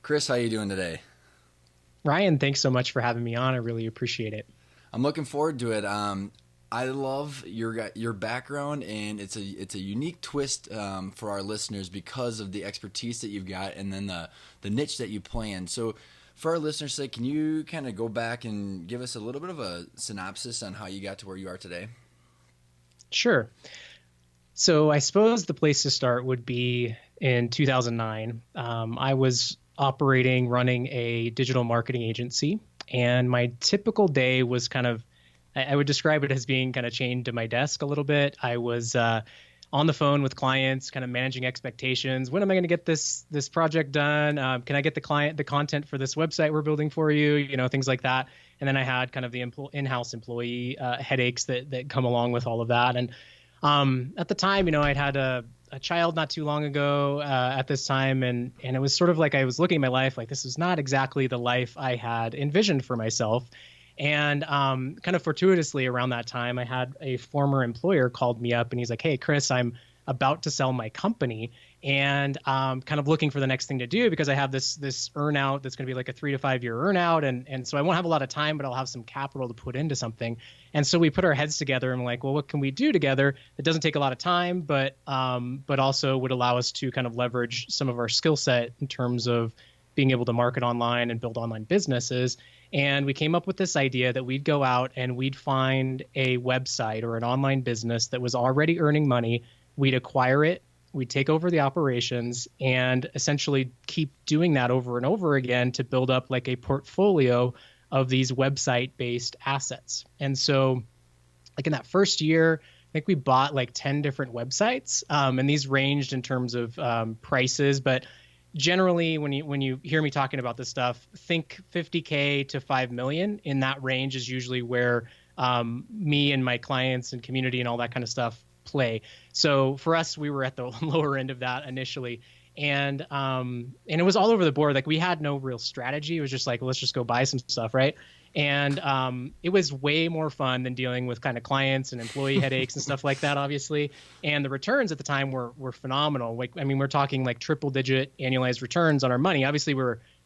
Chris, how you doing today? Ryan, thanks so much for having me on. I really appreciate it. I'm looking forward to it. I love your background, and it's a unique twist for our listeners because of the expertise that you've got, and then the niche that you play in. So, for our listeners' sake, can you kind of go back and give us a little bit of a synopsis on how you got to where you are today? Sure. So I suppose the place to start would be in 2009. I was running a digital marketing agency, and my typical day was I would describe it as being kind of chained to my desk a little bit. I was on the phone with clients, kind of managing expectations. When am I going to get this project done? Can I get the content for this website we're building for you? Things like that. And then I had kind of the in-house employee headaches that come along with all of that. And at the time, I'd had a child not too long ago at this time, and it was sort of like I was looking at my life like this was not exactly the life I had envisioned for myself. And kind of fortuitously around that time, I had a former employer called me up and he's like, "Hey, Chris, I'm about to sell my company and kind of looking for the next thing to do because I have this earnout that's going to be like a 3 to 5 year earnout. And so I won't have a lot of time, but I'll have some capital to put into something." And so we put our heads together and we're like, well, what can we do together that doesn't take a lot of time, but also would allow us to kind of leverage some of our skill set in terms of being able to market online and build online businesses. And we came up with this idea that we'd go out and we'd find a website or an online business that was already earning money. We'd acquire it, we'd take over the operations, and essentially keep doing that over and over again to build up like a portfolio of these website-based assets. And so, like in that first year, I think we bought like 10 different websites, and these ranged in terms of prices, but generally when you hear me talking about this stuff, think 50K to 5 million. In that range is usually where me and my clients and community and all that kind of stuff play. So for us, we were at the lower end of that initially. And it was all over the board. Like we had no real strategy. It was just like, let's just go buy some stuff, right? And it was way more fun than dealing with kind of clients and employee headaches and stuff like that, obviously. And the returns at the time were phenomenal. Like, I mean, we're talking like triple digit annualized returns on our money. Obviously,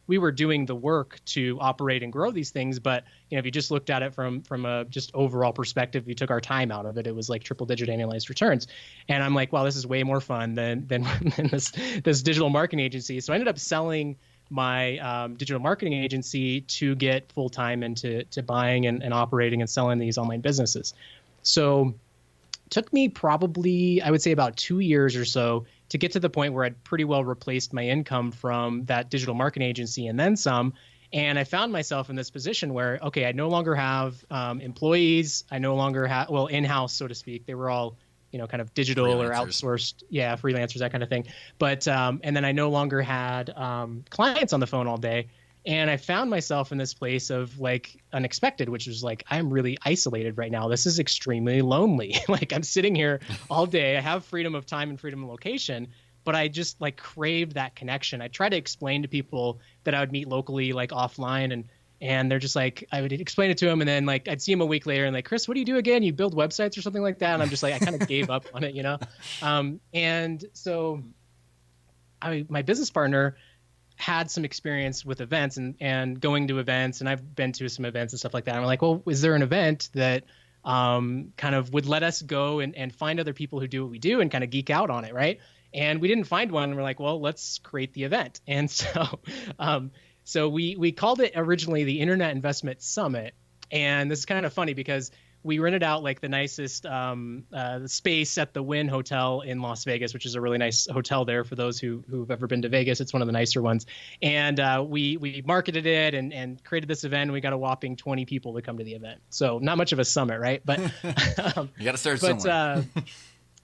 we were doing the work to operate and grow these things, but if you just looked at it from a just overall perspective, you took our time out of it, it was like triple digit annualized returns. And I'm like, wow, this is way more fun than this digital marketing agency. So I ended up selling my digital marketing agency to get full time into buying and operating and selling these online businesses. So it took me probably, I would say, about 2 years or so to get to the point where I'd pretty well replaced my income from that digital marketing agency and then some. And I found myself in this position where, okay, I no longer have employees. I no longer have, well, in-house, so to speak. They were all, kind of digital or outsourced. Yeah, freelancers, that kind of thing. But, and then I no longer had clients on the phone all day. And I found myself in this place of like unexpected, which was like, I'm really isolated right now. This is extremely lonely. Like I'm sitting here all day. I have freedom of time and freedom of location, but I just like craved that connection. I try to explain to people that I would meet locally, like offline, and they're just like, I would explain it to them. And then like, I'd see them a week later and like, Chris, what do you do again? You build websites or something like that? And I'm just like, I kind of gave up on it, And so my business partner had some experience with events and going to events, and I've been to some events and stuff like that. And I'm like, well, is there an event that kind of would let us go and find other people who do what we do and kind of geek out on it, right? And we didn't find one. And we're like, well, let's create the event. And so we called it originally the Internet Investment Summit. And this is kind of funny because we rented out like the nicest space at the Wynn Hotel in Las Vegas, which is a really nice hotel there for those who've ever been to Vegas. It's one of the nicer ones. And we marketed it and created this event. And we got a whopping 20 people to come to the event. So not much of a summit, right? But you got to start somewhere.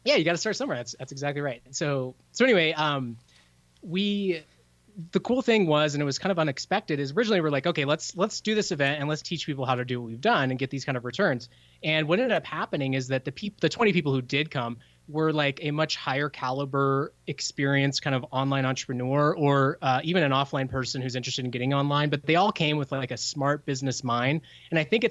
Yeah, you got to start somewhere. That's exactly right. So anyway, the cool thing was, and it was kind of unexpected, is originally we're like, okay, let's do this event and let's teach people how to do what we've done and get these kind of returns. And what ended up happening is that the 20 people who did come were like a much higher caliber, experienced kind of online entrepreneur or even an offline person who's interested in getting online. But they all came with like a smart business mind. And I think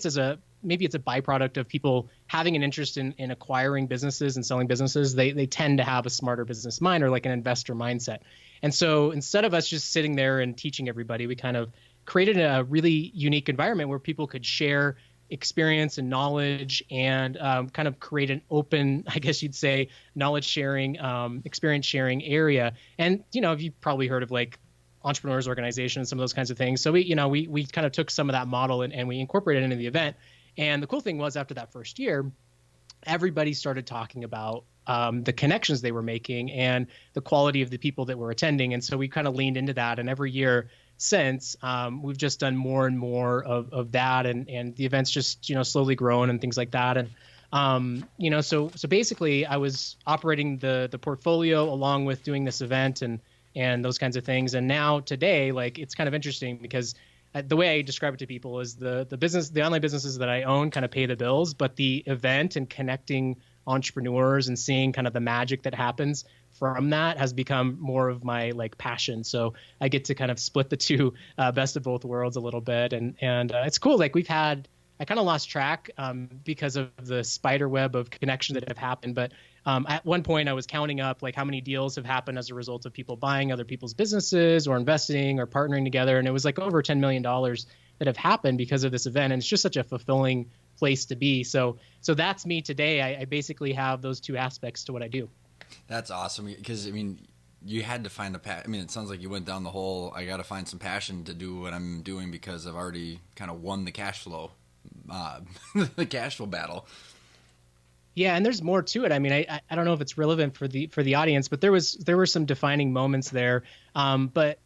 maybe it's a byproduct of people having an interest in acquiring businesses and selling businesses. They tend to have a smarter business mind or like an investor mindset. And so instead of us just sitting there and teaching everybody, we kind of created a really unique environment where people could share experience and knowledge, and kind of create an open, I guess you'd say, knowledge sharing, experience sharing area. And, you've probably heard of like entrepreneurs organizations, some of those kinds of things. So we kind of took some of that model, and we incorporated it into the event. And the cool thing was, after that first year, everybody started talking about the connections they were making and the quality of the people that were attending. And so we kind of leaned into that. And every year since, we've just done more and more of that. And the event's just, slowly grown and things like that. And, so basically I was operating the portfolio along with doing this event and those kinds of things. And now today, like, it's kind of interesting because the way I describe it to people is the online businesses that I own kind of pay the bills, but the event and connecting entrepreneurs and seeing kind of the magic that happens from that has become more of my like passion. So I get to kind of split the two, best of both worlds a little bit. And it's cool. Like I kind of lost track because of the spider web of connection that have happened. But at one point I was counting up like how many deals have happened as a result of people buying other people's businesses or investing or partnering together. And it was like over $10 million that have happened because of this event. And it's just such a fulfilling place to be. So that's me today. I basically have those two aspects to what I do. That's awesome. Because, I mean, you had to find it sounds like you went down the whole, I got to find some passion to do what I'm doing because I've already kind of won the cash flow, the cash flow battle. Yeah, and there's more to it. I mean, I don't know if it's relevant for the audience, but there were some defining moments there. But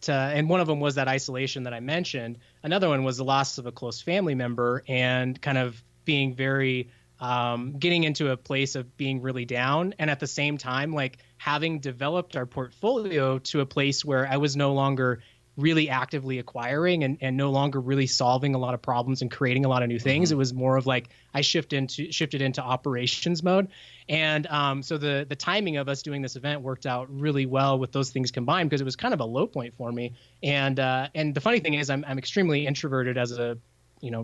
and one of them was that isolation that I mentioned. Another one was the loss of a close family member, and kind of being very getting into a place of being really down, and at the same time, like, having developed our portfolio to a place where I was no longer really actively acquiring and no longer really solving a lot of problems and creating a lot of new things. Mm-hmm. It was more of like I shifted into operations mode. And so the timing of us doing this event worked out really well with those things combined, because it was kind of a low point for me. And the funny thing is I'm extremely introverted as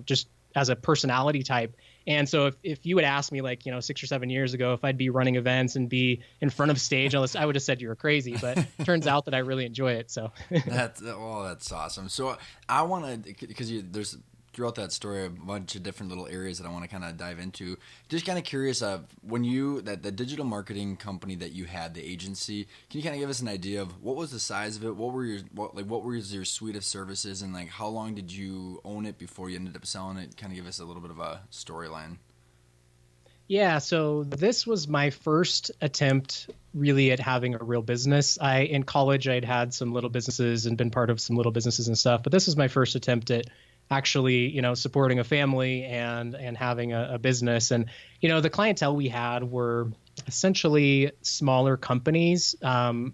just as a personality type. And so if you would ask me, like, 6 or 7 years ago, if I'd be running events and be in front of stage, I would have said you were crazy, but it turns out that I really enjoy it. So that's awesome. So I want to, because there's throughout that story a bunch of different little areas that I want to kind of dive into. Just kind of curious of when the digital marketing company that you had, the agency, can you kind of give us an idea of what was the size of it? What was your suite of services, and like how long did you own it before you ended up selling it? Kind of give us a little bit of a storyline. Yeah, so this was my first attempt really at having a real business. In college, I'd had some little businesses and been part of some little businesses and stuff, but this was my first attempt at actually, supporting a family and having a business. And, the clientele we had were essentially smaller companies,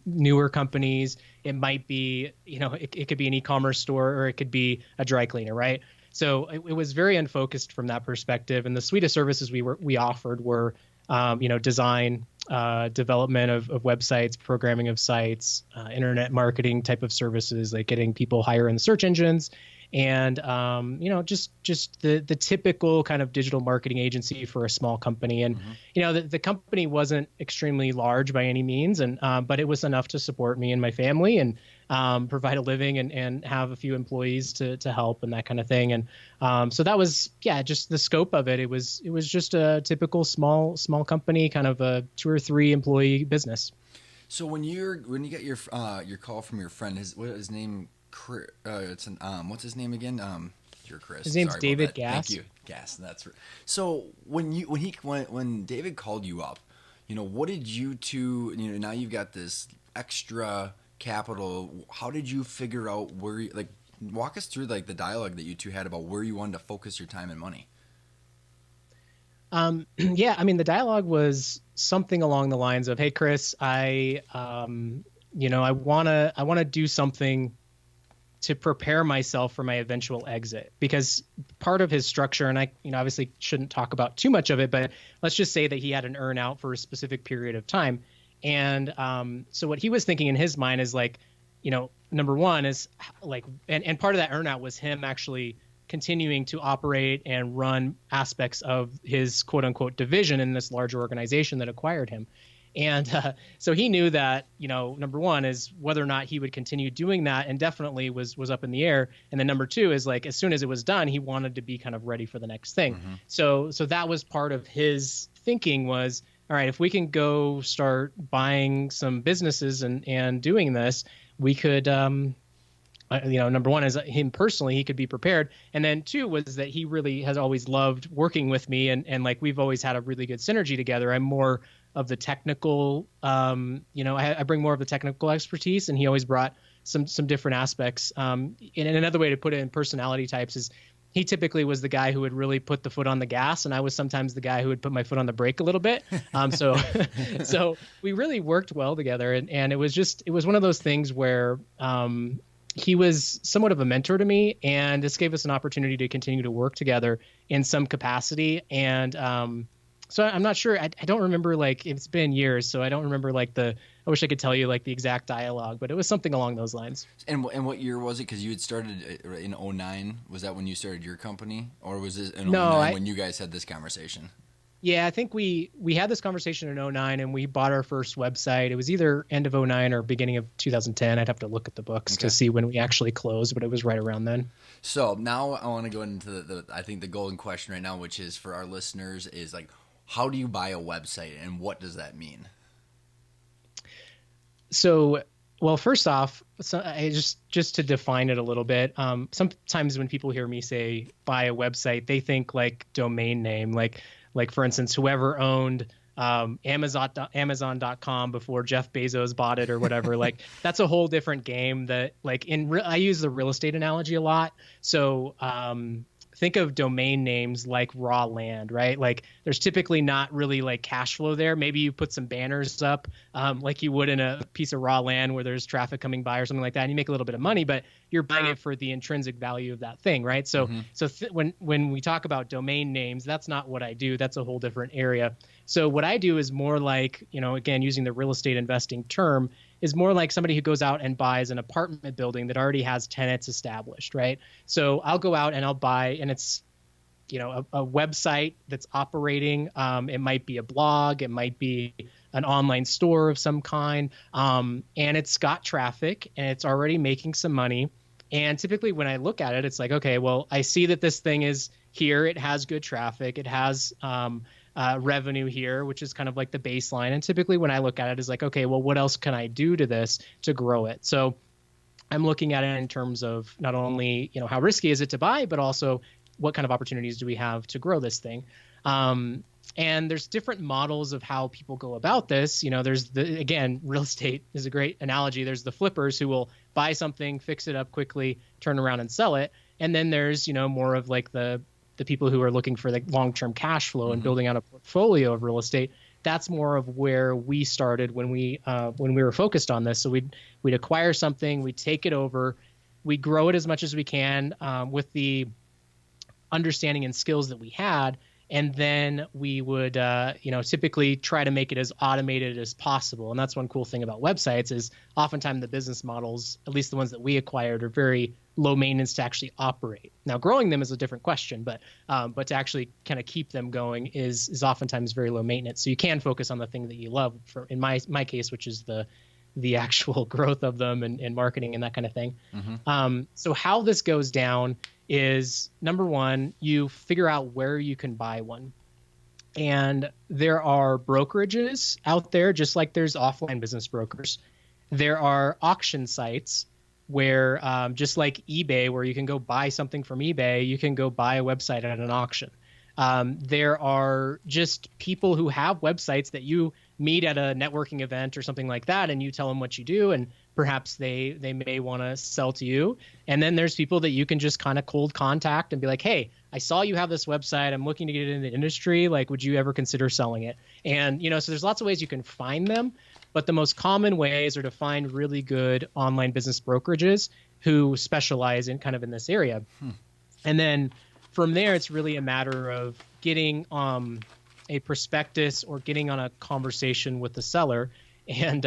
newer companies. It might be, it could be an e-commerce store, or it could be a dry cleaner, right? So it was very unfocused from that perspective. And the suite of services we offered were, design, development of websites, programming of sites, internet marketing type of services, like getting people higher in the search engines, and just the typical kind of digital marketing agency for a small company. And the company wasn't extremely large by any means, and but it was enough to support me and my family, and provide a living, and have a few employees to help and that kind of thing. And so that was, just the scope of it. It was just a typical small company, kind of a 2 or 3 employee business. So when you get your call from your friend, what is his name? What's his name again? You're Chris. His name's Sorry David Gass. Thank you, Gass. That's right. So when David called you up, what did you two? Now you've got this extra capital. How did you figure out where? Walk us through like the dialogue that you two had about where you wanted to focus your time and money. The dialogue was something along the lines of, "Hey, Chris, I want to do something to prepare myself for my eventual exit," because part of his structure, and I obviously shouldn't talk about too much of it, but let's just say that he had an earn out for a specific period of time. And so what he was thinking in his mind is like, number one is like, and part of that earn out was him actually continuing to operate and run aspects of his quote unquote division in this larger organization that acquired him. And so he knew that, number one is whether or not he would continue doing that indefinitely was up in the air. And then number two is like, as soon as it was done, he wanted to be kind of ready for the next thing. Mm-hmm. So that was part of his thinking was, all right, if we can go start buying some businesses and doing this, we could, number one is him personally, he could be prepared. And then two was that he really has always loved working with me. And like, we've always had a really good synergy together. I'm more of the technical, I bring more of the technical expertise, and he always brought some different aspects. And another way to put it in personality types is he typically was the guy who would really put the foot on the gas, and I was sometimes the guy who would put my foot on the brake a little bit. So we really worked well together, and it was one of those things where he was somewhat of a mentor to me, and this gave us an opportunity to continue to work together in some capacity. And so I'm not sure. I don't remember, like, it's been years, so I don't remember I wish I could tell you like the exact dialogue, but it was something along those lines. And what year was it? Because you had started in 2009. Was that when you started your company, or was it in 2009 when you guys had this conversation? Yeah, I think we had this conversation in 2009, and we bought our first website. It was either end of 2009 or beginning of 2010. I'd have to look at the books to see when we actually closed, but it was right around then. So now I want to go into I think the golden question right now, which is for our listeners, is like, how do you buy a website, and what does that mean? So, well, first off, I just to define it a little bit. Sometimes when people hear me say buy a website, they think like domain name, like for instance, whoever owned Amazon.com before Jeff Bezos bought it or whatever. Like, that's a whole different game. That like I use the real estate analogy a lot. So think of domain names like raw land, right? Like, there's typically not really like cash flow there. Maybe you put some banners up like you would in a piece of raw land where there's traffic coming by or something like that, and you make a little bit of money, but you're buying it for the intrinsic value of that thing, right? So when we talk about domain names, that's not what I do. That's a whole different area. So what I do is more like, again, using the real estate investing term, is more like somebody who goes out and buys an apartment building that already has tenants established, right? So I'll go out and I'll buy, and it's, a website that's operating. It might be a blog, it might be an online store of some kind, and it's got traffic and it's already making some money. And typically when I look at it, it's like, okay, well, I see that this thing is here. It has good traffic. It has revenue here, which is kind of like the baseline. And typically when I look at it, is like, okay, well, what else can I do to this to grow it? So I'm looking at it in terms of not only, how risky is it to buy, but also what kind of opportunities do we have to grow this thing? And there's different models of how people go about this. There's again, real estate is a great analogy. There's the flippers who will buy something, fix it up quickly, turn around and sell it. And then there's, more of like the people who are looking for the long-term cash flow and building out a portfolio of real estate. That's more of where we started when we were focused on this. So we'd acquire something, we'd take it over, we grow it as much as we can with the understanding and skills that we had. And then we would, typically try to make it as automated as possible. And that's one cool thing about websites is oftentimes the business models, at least the ones that we acquired, are very low maintenance to actually operate. Now, growing them is a different question, but to actually kind of keep them going is oftentimes very low maintenance. So you can focus on the thing that you love, in my case, which is the actual growth of them and marketing and that kind of thing. So how this goes down is, number one, you figure out where you can buy one. And there are brokerages out there, just like there's offline business brokers. There are auction sites where, just like eBay, where you can go buy something from eBay, you can go buy a website at an auction. There are just people who have websites that you meet at a networking event or something like that, and you tell them what you do, and perhaps they may want to sell to you. And then there's people that you can just kind of cold contact and be like, hey, I saw you have this website. I'm looking to get into the industry. Like, would you ever consider selling it? And, so there's lots of ways you can find them, but the most common ways are to find really good online business brokerages who specialize in kind of in this area. And then from there, it's really a matter of getting a prospectus or getting on a conversation with the seller and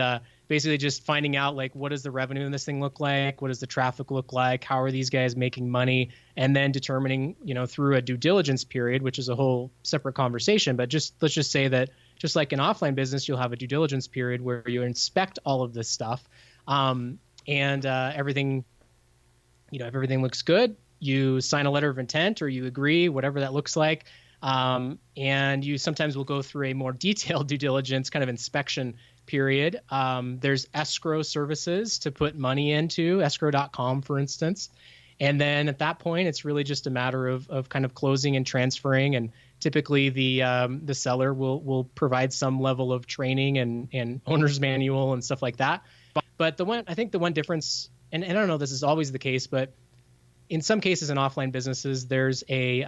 basically just finding out, like, what does the revenue in this thing look like? What does the traffic look like? How are these guys making money? And then determining, through a due diligence period, which is a whole separate conversation. But let's just say that, just like in offline business, you'll have a due diligence period where you inspect all of this stuff, and everything, if everything looks good, you sign a letter of intent or you agree, whatever that looks like. And you sometimes will go through a more detailed due diligence kind of inspection period. There's escrow services to put money into, escrow.com, for instance. And then at that point, it's really just a matter of kind of closing and transferring. And typically the seller will provide some level of training and owner's manual and stuff like that. But I think the one difference, and I don't know, this is always the case, but in some cases in offline businesses, there's a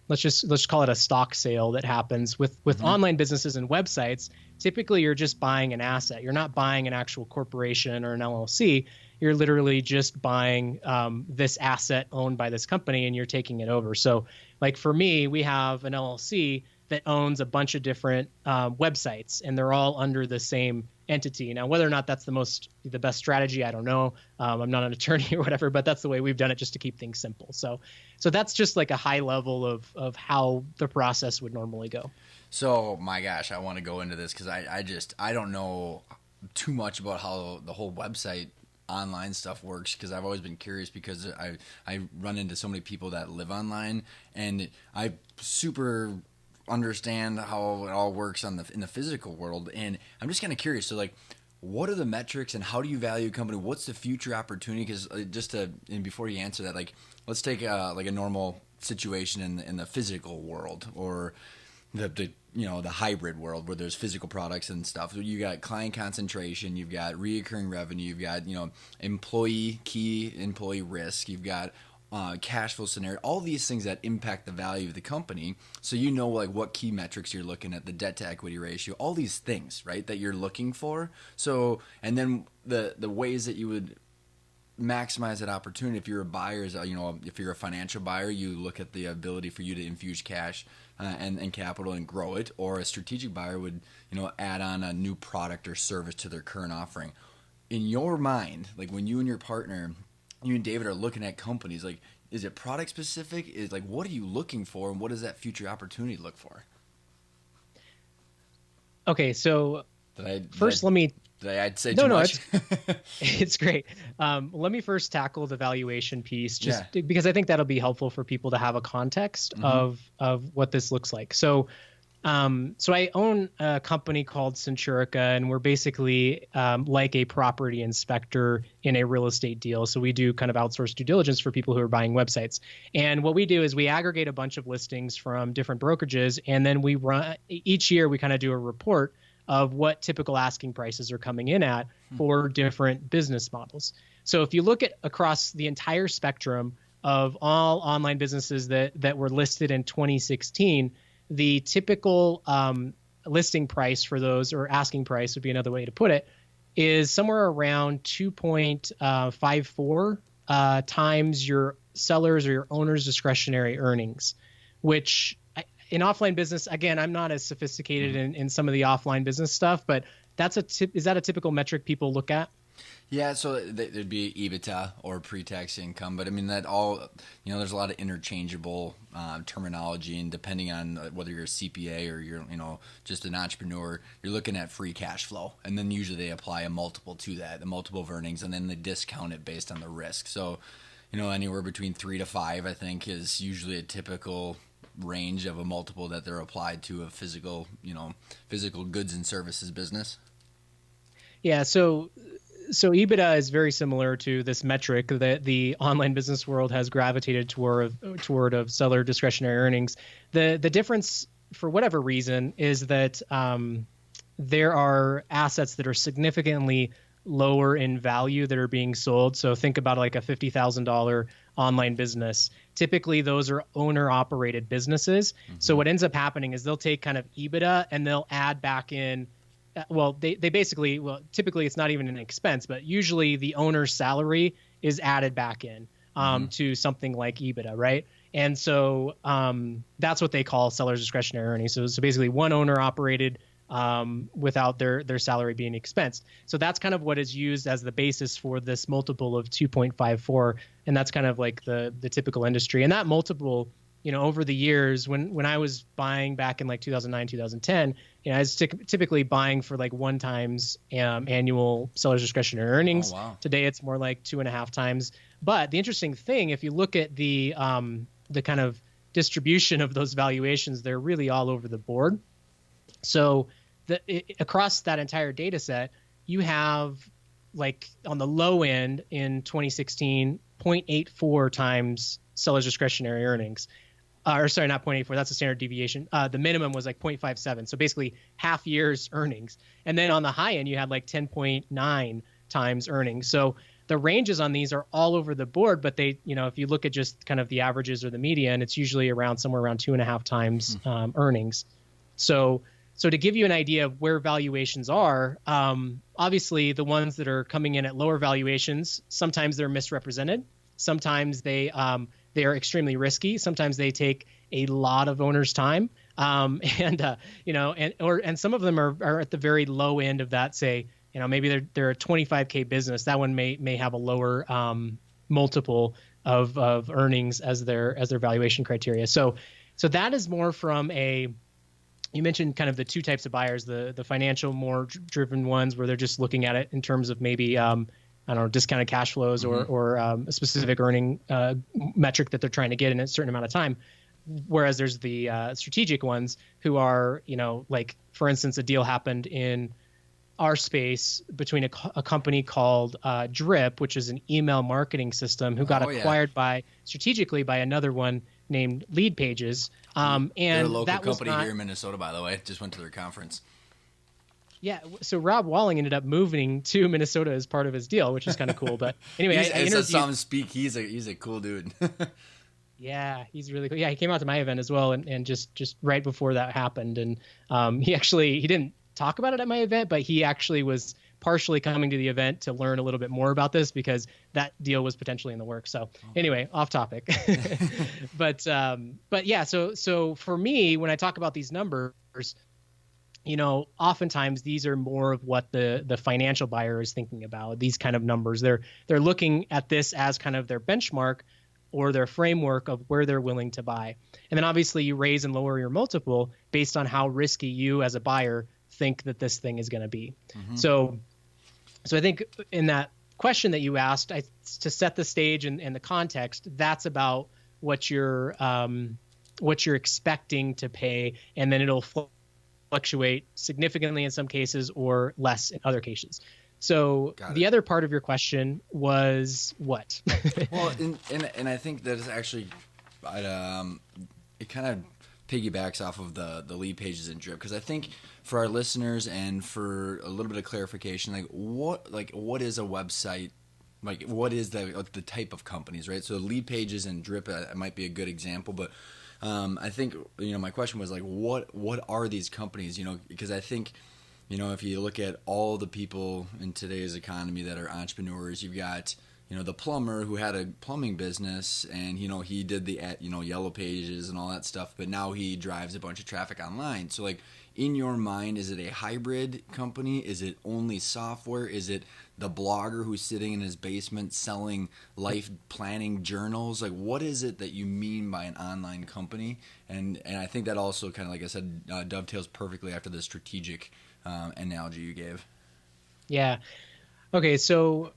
let's call it a stock sale that happens with online businesses and websites. Typically, you're just buying an asset. You're not buying an actual corporation or an LLC. You're literally just buying this asset owned by this company, and you're taking it over. So, like for me, we have an LLC that owns a bunch of different websites, and they're all under the same entity. Now, whether or not that's the best strategy, I don't know. I'm not an attorney or whatever, but that's the way we've done it just to keep things simple. So that's just like a high level of how the process would normally go. So, my gosh, I want to go into this because I don't know too much about how the whole website online stuff works, because I've always been curious, because I run into so many people that live online, and I super understand how it all works in the physical world, and I'm just kind of curious. So, like, what are the metrics, and how do you value a company? What's the future opportunity? Because and before you answer that, like, let's take like a normal situation in the physical world, or the hybrid world where there's physical products and stuff. So you got client concentration, you've got reoccurring revenue, you've got key employee risk, you've got cash flow scenario, all these things that impact the value of the company. So like what key metrics you're looking at, the debt to equity ratio, all these things, right, that you're looking for. So, and then the ways that you would maximize that opportunity. If you're a buyer, if you're a financial buyer, you look at the ability for you to infuse cash and capital and grow it. Or a strategic buyer would add on a new product or service to their current offering. In your mind, like when you and your partner, you and David, are looking at companies, like, is it product specific? Is like, what are you looking for, and what does that future opportunity look for? Okay, so let me. Did I say too much? It's great. Let me first tackle the valuation piece, because I think that'll be helpful for people to have a context of what this looks like. So I own a company called Centurica, and we're basically like a property inspector in a real estate deal. So we do kind of outsourced due diligence for people who are buying websites. And what we do is we aggregate a bunch of listings from different brokerages, and then each year we kind of do a report of what typical asking prices are coming in at for different business models. So if you look at across the entire spectrum of all online businesses that were listed in 2016, the typical listing price for those, or asking price would be another way to put it, is somewhere around 2.54 times your sellers or your owner's discretionary earnings, which in offline business, again, I'm not as sophisticated in some of the offline business stuff, but is that a typical metric people look at? Yeah, so there'd be EBITDA or pre-tax income, but I mean that all, there's a lot of interchangeable terminology, and depending on whether you're a CPA or you're, just an entrepreneur, you're looking at free cash flow, and then usually they apply a multiple to that, the multiple of earnings, and then they discount it based on the risk. So, anywhere between 3 to 5, I think, is usually a typical range of a multiple that they're applied to a physical goods and services business. Yeah, so EBITDA is very similar to this metric that the online business world has gravitated toward of seller discretionary earnings. The difference, for whatever reason, is that there are assets that are significantly lower in value that are being sold. So think about like a $50,000 online business. Typically, those are owner-operated businesses. So what ends up happening is they'll take kind of EBITDA and they'll add back in. Typically it's not even an expense, but usually the owner's salary is added back in to something like EBITDA, right? And so that's what they call seller's discretionary earnings. So basically one owner operated without their salary being expensed. So that's kind of what is used as the basis for this multiple of 2.54, and that's kind of like the typical industry. And that multiple over the years when I was buying back in like 2009, 2010, I was typically buying for like 1 times annual seller's discretionary Oh earnings. wow. Today it's more like 2.5 times. But the interesting thing, if you look at the kind of distribution of those valuations, they're really all over the board. So across that entire data set, you have like on the low end in 2016, 0.84 times seller's discretionary earnings. Or sorry, not 0.84. That's a standard deviation. The minimum was like 0.57. So basically half year's earnings. And then on the high end, you had like 10.9 times earnings. So the ranges on these are all over the board, but they, if you look at just kind of the averages or the median, it's usually somewhere around 2.5 times earnings. So to give you an idea of where valuations are, obviously the ones that are coming in at lower valuations, sometimes they're misrepresented. Sometimes they are extremely risky. Sometimes they take a lot of owners' time, and some of them are at the very low end of that. Say, maybe they're a 25K business. That one may have a lower multiple of earnings as their valuation criteria. So that is more from a. You mentioned kind of the two types of buyers, the financial more driven ones where they're just looking at it in terms of maybe I don't know, discounted cash flows or a specific earning metric that they're trying to get in a certain amount of time. Whereas there's the strategic ones who are, like, for instance, a deal happened in our space between a company called Drip, which is an email marketing system, who got acquired strategically by another one named Lead Pages. They're a And local that was company not, here in Minnesota, by the way. Just went to their conference. Yeah, so Rob Walling ended up moving to Minnesota as part of his deal, which is kind of cool. But anyway, I interviewed. Saw him speak. He's a cool dude. Yeah, he's really cool. Yeah, he came out to my event as well, and just right before that happened, and he didn't talk about it at my event, but he actually was partially coming to the event to learn a little bit more about this because that deal was potentially in the works. So anyway, off topic. but yeah, so for me, when I talk about these numbers, oftentimes these are more of what the financial buyer is thinking about. These kind of numbers, they're looking at this as kind of their benchmark or their framework of where they're willing to buy. And then obviously you raise and lower your multiple based on how risky you as a buyer think that this thing is going to be. Mm-hmm. So I think in that question that you asked, to set the stage and the context, that's about what you're expecting to pay, and then it'll fluctuate significantly in some cases or less in other cases. So the other part of your question was what? Well, and I think that is actually, it kind of piggybacks off of the Lead Pages and Drip, because I think for our listeners and for a little bit of clarification, what is a website? Like, what is the type of companies, right? So Lead Pages and Drip might be a good example, but I think my question was like, what are these companies? Because I think if you look at all the people in today's economy that are entrepreneurs, you've got the plumber who had a plumbing business, and he did the Yellow Pages and all that stuff, but now he drives a bunch of traffic online. So like, in your mind, is it a hybrid company? Is it only software? Is it the blogger who's sitting in his basement selling life planning journals? Like, what is it that you mean by an online company? And I think that also kind of, like I said, dovetails perfectly after the strategic analogy you gave. Yeah. Okay. So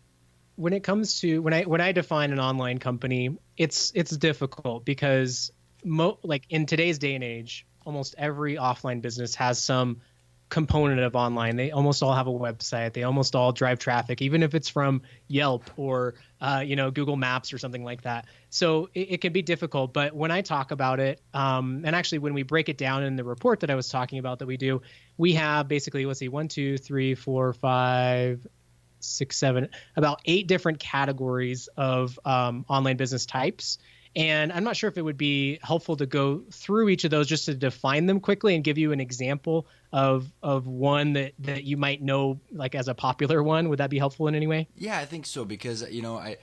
when it comes to when I define an online company, it's difficult because like in today's day and age, almost every offline business has some component of online. They almost all have a website. They almost all drive traffic, even if it's from Yelp or Google Maps or something like that. So it can be difficult. But when I talk about it, and actually when we break it down in the report that I was talking about that we do, we have basically, let's see, 1, 2, 3, 4, 5, 6, 7, about 8 different categories of online business types. And I'm not sure if it would be helpful to go through each of those just to define them quickly and give you an example of one that you might know, like, as a popular one. Would that be helpful in any way? Yeah, I think so, because I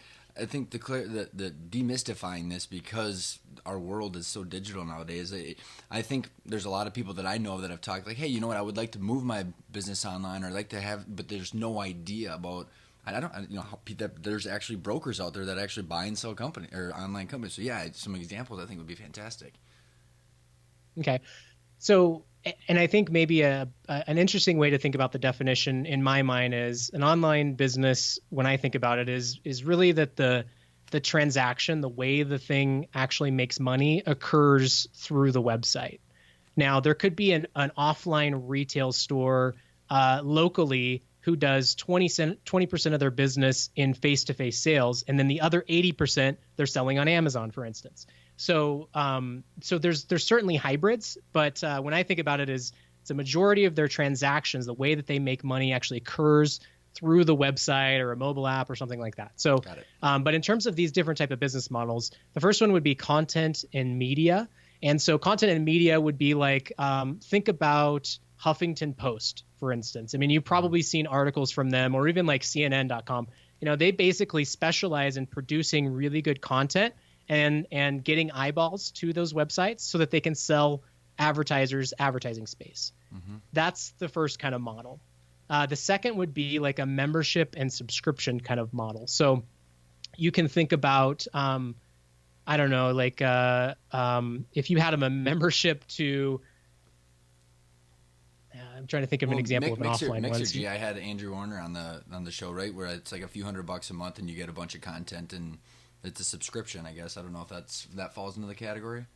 think the demystifying this, because our world is so digital nowadays. I think there's a lot of people that I know that have talked like, hey, you know what, I would like to move my business online, or I'd like to have, but there's no idea about I don't, that there's actually brokers out there that actually buy and sell company or online companies. So yeah, some examples I think would be fantastic. Okay. So, and I think maybe an interesting way to think about the definition in my mind is an online business. When I think about it, is really that the transaction, the way the thing actually makes money, occurs through the website. Now, there could be an offline retail store locally who does 20% of their business in face-to-face sales, and then the other 80% they're selling on Amazon, for instance. So there's certainly hybrids, but when I think about it, is the majority of their transactions, the way that they make money actually occurs through the website or a mobile app or something like that. So, but in terms of these different type of business models, the first one would be content and media. And so content and media would be like, think about Huffington Post, for instance. I mean, you've probably seen articles from them, or even like CNN.com. They basically specialize in producing really good content and getting eyeballs to those websites so that they can sell advertisers advertising space. Mm-hmm. That's the first kind of model. The second would be like a membership and subscription kind of model. So you can think about, I don't know, like if you had a membership to, I'm trying to think of an example of an offline one. Mixergy, I had Andrew Warner on the show, right, where it's like a few $100 a month and you get a bunch of content and it's a subscription, I guess. I don't know if that falls into the category.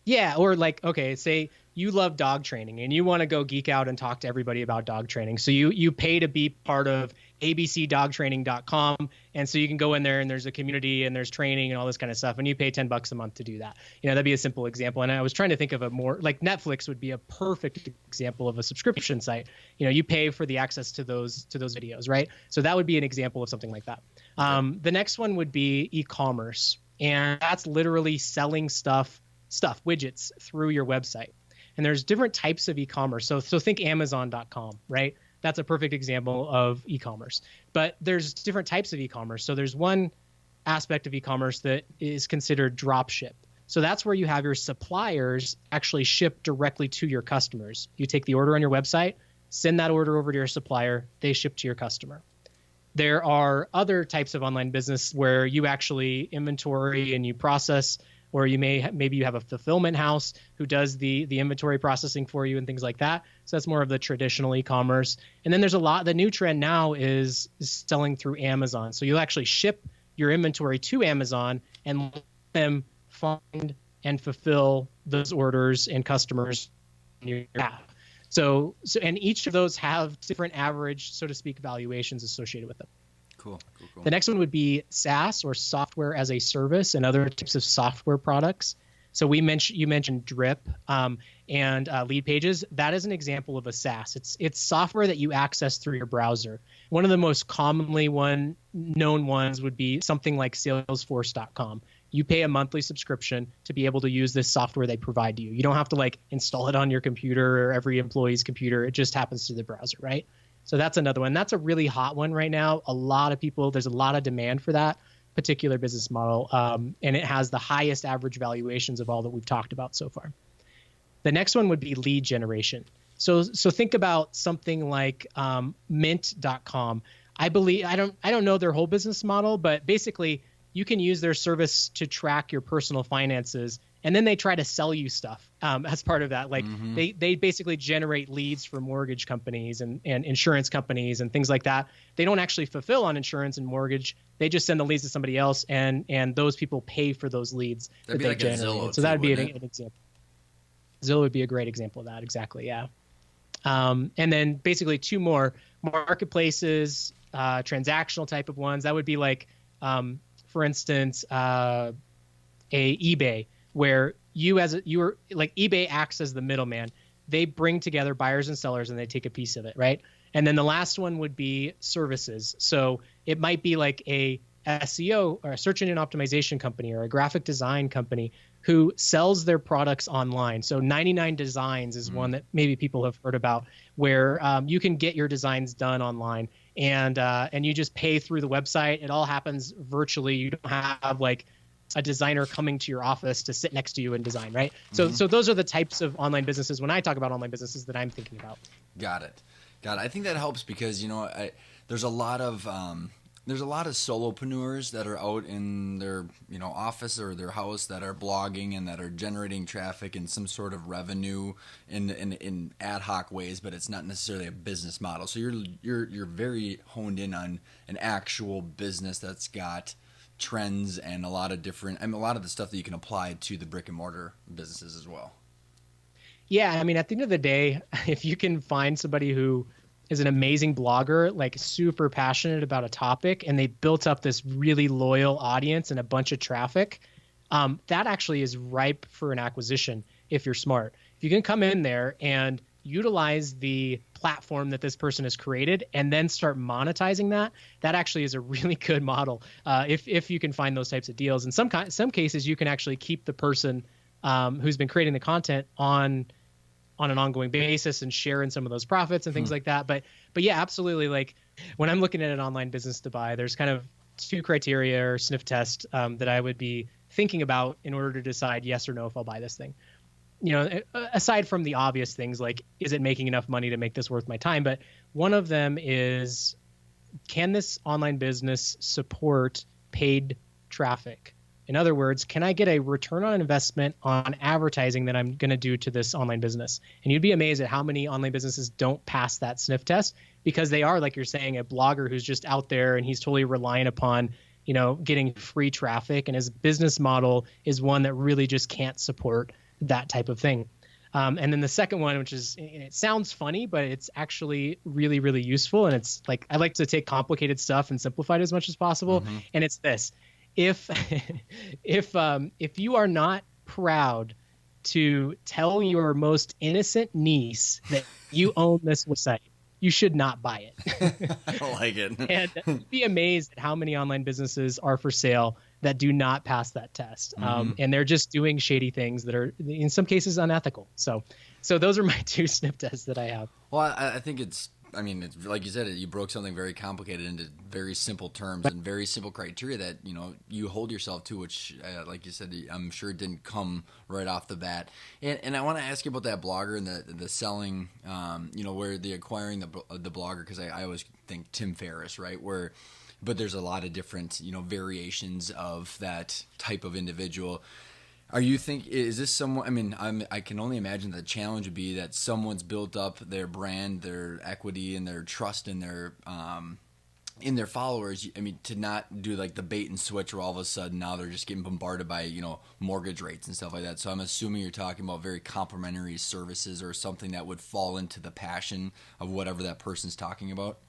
Yeah, or like, okay, say you love dog training and you want to go geek out and talk to everybody about dog training. So you pay to be part of abcdogtraining.com, and so you can go in there and there's a community and there's training and all this kind of stuff, and you pay $10 a month to do that. That'd be a simple example. And I was trying to think of a more, like Netflix would be a perfect example of a subscription site. You pay for the access to those videos, right? So that would be an example of something like that. Okay. The next one would be e-commerce, and that's literally selling stuff, widgets through your website. And there's different types of e-commerce. So think Amazon.com, right? That's a perfect example of e-commerce. But there's different types of e-commerce. So there's one aspect of e-commerce that is considered drop ship. So that's where you have your suppliers actually ship directly to your customers. You take the order on your website, send that order over to your supplier, they ship to your customer. There are other types of online business where you actually inventory and you process, or maybe you have a fulfillment house who does the inventory processing for you and things like that. So that's more of the traditional e-commerce. And then there's the new trend now is selling through Amazon. So you'll actually ship your inventory to Amazon and let them find and fulfill those orders and customers on your behalf. So and each of those have different average, so to speak, valuations associated with them. Cool. The next one would be SaaS, or software as a service, and other types of software products. So you mentioned Drip and Lead Pages. That is an example of a SaaS. It's software that you access through your browser. One of the most commonly known ones would be something like Salesforce.com. You pay a monthly subscription to be able to use this software they provide to you. You don't have to like install it on your computer or every employee's computer. It just happens through the browser, right? So that's another one. That's a really hot one right now. There's a lot of demand for that particular business model, and it has the highest average valuations of all that we've talked about so far. The next one would be lead generation. So think about something like Mint.com. I don't know their whole business model, but basically you can use their service to track your personal finances, and then they try to sell you stuff as part of that. Like they basically generate leads for mortgage companies and insurance companies and things like that. They don't actually fulfill on insurance and mortgage. They just send the leads to somebody else, and those people pay for those leads that they generate. So that would be an example. Zillow would be a great example of that. Exactly. Yeah. And then basically two more marketplaces, transactional type of ones. That would be like, for instance, a eBay, where eBay acts as the middleman. They bring together buyers and sellers and they take a piece of it, right? And then the last one would be services. So it might be like a SEO or a search engine optimization company or a graphic design company who sells their products online. So 99 Designs is one that maybe people have heard about, where you can get your designs done online, and you just pay through the website. It all happens virtually. You don't have like a designer coming to your office to sit next to you and design, right? So those are the types of online businesses, when I talk about online businesses, that I'm thinking about. Got it. I think that helps because there's a lot of solopreneurs that are out in their office or their house that are blogging and that are generating traffic and some sort of revenue in ad hoc ways, but it's not necessarily a business model. So you're very honed in on an actual business that's got trends and a lot of the stuff that you can apply to the brick and mortar businesses as well. Yeah, I mean, at the end of the day, if you can find somebody who is an amazing blogger, like super passionate about a topic, and they built up this really loyal audience and a bunch of traffic, that actually is ripe for an acquisition if you're smart. If you can come in there and utilize the platform that this person has created and then start monetizing that actually is a really good model if you can find those types of deals. In some cases, you can actually keep the person who's been creating the content on an ongoing basis and share in some of those profits and things like that. But yeah, absolutely. Like when I'm looking at an online business to buy, there's kind of two criteria or sniff test that I would be thinking about in order to decide yes or no if I'll buy this thing. Aside from the obvious things like, is it making enough money to make this worth my time? But one of them is, can this online business support paid traffic? In other words, can I get a return on investment on advertising that I'm going to do to this online business? And you'd be amazed at how many online businesses don't pass that sniff test because they are, like you're saying, a blogger who's just out there and he's totally reliant upon, getting free traffic. And his business model is one that really just can't support that type of thing. And then the second one, which is, it sounds funny, but it's actually really, really useful. And it's like, I like to take complicated stuff and simplify it as much as possible. Mm-hmm. And it's this. If you are not proud to tell your most innocent niece that you own this website, you should not buy it. I like it. And you'd be amazed at how many online businesses are for sale that do not pass that test. Mm-hmm. And they're just doing shady things that are in some cases unethical. So those are my two sniff tests that I have. Well, I think it's like you said, you broke something very complicated into very simple terms and very simple criteria that, you hold yourself to, which, like you said, I'm sure didn't come right off the bat. And I want to ask you about that blogger and the selling, where the acquiring the blogger, because I always think Tim Ferriss, right? But there's a lot of different, variations of that type of individual. Is this someone, I can only imagine the challenge would be that someone's built up their brand, their equity, and their trust in their followers. To not do like the bait and switch where all of a sudden now they're just getting bombarded by, mortgage rates and stuff like that. So I'm assuming you're talking about very complimentary services or something that would fall into the passion of whatever that person's talking about.